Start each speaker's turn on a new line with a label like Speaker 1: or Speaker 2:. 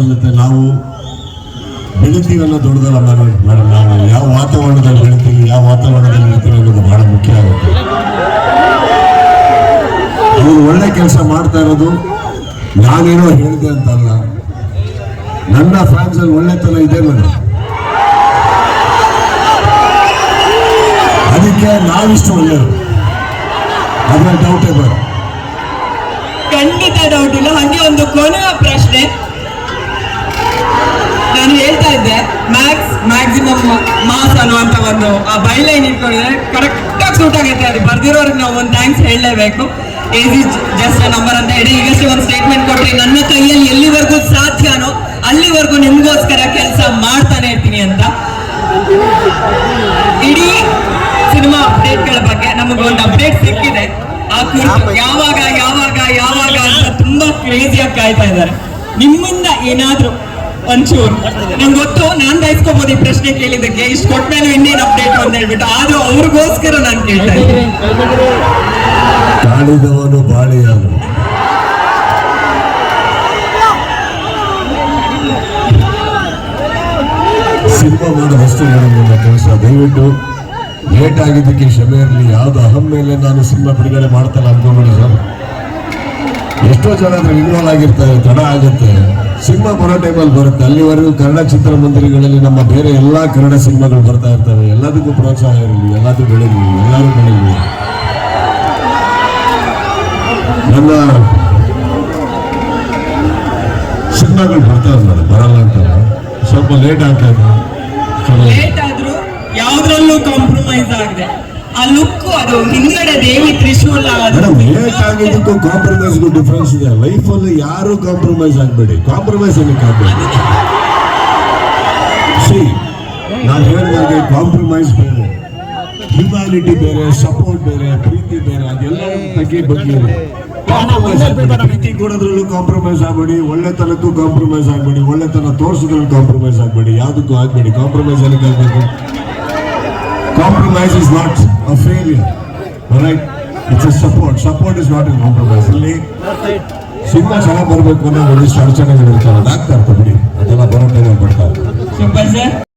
Speaker 1: ಸಲ್ಲುತ್ತೆ. ನಾವು ಬೆಳಿತೀವಿ ಅನ್ನೋ ದೊಡ್ಡದಲ್ಲ ಮೇಡಮ್, ನಾವು ಯಾವ ವಾತಾವರಣದಲ್ಲಿ ಬೆಳಿತೀವಿ, ಯಾವ ವಾತಾವರಣದಲ್ಲಿ ಇರ್ತೀವಿ ಅನ್ನೋದು ಬಹಳ ಮುಖ್ಯ ಆಗುತ್ತೆ. ಅವರು ಒಳ್ಳೆ ಕೆಲಸ ಮಾಡ್ತಾ ಇರೋದು ನಾನೇನೋ ಹೇಳಿದೆ ಅಂತಲ್ಲ, ನನ್ನ ಫ್ಯಾನ್ಸ್ ಅಲ್ಲಿ ಒಳ್ಳೆತನ ಇದೆ ಮೇಡಮ್. ಅದಕ್ಕೆ ನಾವಿಷ್ಟು ಒಳ್ಳೆಯದು, ಅದ್ರ ಡೌಟೇ ಬೇಡ.
Speaker 2: ಖಂಡಿತ ಡೌಟ್ ಇಲ್ಲ. ಹಾಗೆ ಒಂದು ಕೊನೆಯ ಪ್ರಶ್ನೆ, ನಾನು ಹೇಳ್ತಾ ಇದ್ದೆ ಮ್ಯಾಕ್ಸಿಮಮ್ ಮಾಸ್ ಅನ್ನುವಂತ ಒಂದು ಆ ಬೈಲೈನ್ ಇಟ್ಕೊಂಡಿದ್ರೆ ಕರೆಕ್ಟ್ ಆಗಿ ಸೂಟ್ ಆಗುತ್ತೆ. ಅದು ಬರ್ದಿರೋರಿಗೆ ನಾವು ಒಂದು ಥ್ಯಾಂಕ್ಸ್ ಹೇಳಲೇಬೇಕು. Age is just a number ಅಂತ ಹೇಳಿ ಈಗಷ್ಟೇ ಒಂದು ಸ್ಟೇಟ್ಮೆಂಟ್ ಕೊಟ್ರಿ, ನನ್ನ ಕೈಯಲ್ಲಿ ಎಲ್ಲಿವರೆಗೂ ಸಾಧ್ಯನೋ ಅಲ್ಲಿವರೆಗೂ ನಿಮ್ಗೋಸ್ಕರ ಕೆಲಸ ಮಾಡ್ತಾನೆ ಇರ್ತೀನಿ ಅಂತ. ಇಡೀ ಸಿನಿಮಾ ಅಪ್ಡೇಟ್ಗಳ ಬಗ್ಗೆ ನಮಗೊಂದು ಅಪ್ಡೇಟ್ ಸಿಕ್ಕಿದೆ. ಆ ಕುರಿತು ಯಾವಾಗ ಯಾವಾಗ ಯಾವಾಗ ಅಂತ ತುಂಬಾ ಕ್ರೇಜಿಯಾಗಿ ಕಾಯ್ತಾ ಇದ್ದಾರೆ. ನಿಮ್ಮಿಂದ ಏನಾದ್ರು ಒಂಚೂರು, ನಂಗೆ ಗೊತ್ತು ನಾನ್ ಬಯಸ್ಕೋಬಹುದು ಈ ಪ್ರಶ್ನೆ ಕೇಳಿದ್ದಕ್ಕೆ, ಇಷ್ಟು ಕೊಟ್ಮೇಲೆ ಇನ್ನೇನು ಅಪ್ಡೇಟ್ ಅಂತ ಹೇಳ್ಬಿಟ್ಟು, ಆದ್ರೂ ಅವ್ರಿಗೋಸ್ಕರ ನಾನು ಕೇಳ್ತಾ ಇದ್ದೀನಿ.
Speaker 1: ಕಾಳಿದವನು ಬಾಳಿಯಾನು, ಸಿನಿಮಾ ಮಾಡೋದಷ್ಟು ನನ್ನ ಕೆಲಸ. ದಯವಿಟ್ಟು ಲೇಟ್ ಆಗಿದ್ದಕ್ಕೆ ಕ್ಷಮೆ ಇರಲಿ. ಯಾವ್ದು ಅಹಂ ಮೇಲೆ ನಾನು ಸಿನಿಮಾ ಬಿಡುಗಡೆ ಮಾಡ್ತಲ್ಲ ಅನ್ಕೊಂಡ್ಬಿಡಿ ಸರ್. ಎಷ್ಟೋ ಜನ ಇನ್ವಾಲ್ವ್ ಆಗಿರ್ತಾರೆ, ತಡ ಆಗುತ್ತೆ. ಸಿನಿಮಾ ಬರೋ ಟೈಮಲ್ಲಿ ಬರುತ್ತೆ. ಅಲ್ಲಿವರೆಗೂ ಕನ್ನಡ ಚಿತ್ರಮಂದಿರಗಳಲ್ಲಿ ನಮ್ಮ ಬೇರೆ ಎಲ್ಲಾ ಕನ್ನಡ ಸಿನಿಮಾಗಳು ಬರ್ತಾ ಇರ್ತವೆ. ಎಲ್ಲದಕ್ಕೂ ಪ್ರೋತ್ಸಾಹ ಇರಲಿ, ಎಲ್ಲದೂ ಬೆಳೀಲಿ, ಎಲ್ಲರೂ ಬೆಳೀಲಿ. ನನ್ನ ಸಿನಿಮಾಗಳು ಬರ್ತಾ ಇದ್ದಾರೆ, ಬರಲ್ಲ ಅಂತಲ್ಲ, ಸ್ವಲ್ಪ ಲೇಟ್ ಆಗ್ತಾ ಇದೆ.
Speaker 2: ಲೇಟ್ ಆದ್ರೂ ಯಾವ್ದ್ರಲ್ಲೂ ಕಾಂಪ್ರಮೈಸ್ ಆಗದೆ ಆ ಲುಕ್, ಅದು ಹಿಂಗಡೆ ದೇವಿ ತ್ರಿಶೂಲ.
Speaker 1: ಲೇಟ್ ಆಗಿದ್ದಕ್ಕೂ ಕಾಂಪ್ರಮೈಸ್ಗೂ ಡಿಫ್ರೆನ್ಸ್ ಇದೆ. ಲೈಫಲ್ಲಿ ಯಾರು ಕಾಂಪ್ರಮೈಸ್ ಆಗಬೇಡಿ. ಕಾಂಪ್ರಮೈಸ್ ಏನಕ್ಕೆ ಆಗಬೇಡಿ. ನಾನು ಹೇಳಿದಾಗೆ ಕಾಂಪ್ರಮೈಸ್ ಬೇರೆ, ಹ್ಯುಮ್ಯಾನಿಟಿ ಬೇರೆ, ಸಪೋರ್ಟ್ ಬೇರೆ, ಪ್ರೀತಿ ಬೇರೆ, ಅದೆಲ್ಲ ಬಗ್ಗೆ ಕಾಂಪ್ರಮೈಸ್ ಆಗಬೇಡಿ. ಪ್ರೀತಿ ಕೊಡೋದ್ರಲ್ಲೂ ಕಾಂಪ್ರಮೈಸ್ ಆಗಬೇಡಿ, ಒಳ್ಳೆತನಕ್ಕೂ ಕಾಂಪ್ರಮೈಸ್ ಆಗಬೇಡಿ, ಒಳ್ಳೆತನ ತೋರಿಸೋದ್ರಲ್ಲೂ ಕಾಂಪ್ರಮೈಸ್ ಆಗಬೇಡಿ, ಯಾವುದಕ್ಕೂ ಆಗಬೇಡಿ. ಕಾಂಪ್ರಮೈಸ್ ಏನಕ್ಕೆ ಆಗಬೇಕು? Compromise is not a failure, all right? It's a support. Support is not a compromise. ಇಲ್ಲಿ ಸಿನಿಮಾ ಚೆನ್ನಾಗಿ ಬರಬೇಕು ಅನ್ನೋ ಒಂದಿಷ್ಟು ಅಡಚಣೆಗಳು ಇರ್ತಾರೆ, ಅದಾಗ್ತಾ ಇರ್ತದೆ ಬಿಡಿ, ಅದೆಲ್ಲ ಬರೋ ಟೈಮಲ್ಲಿ ಬರ್ತಾರೆ.
Speaker 2: Super sir.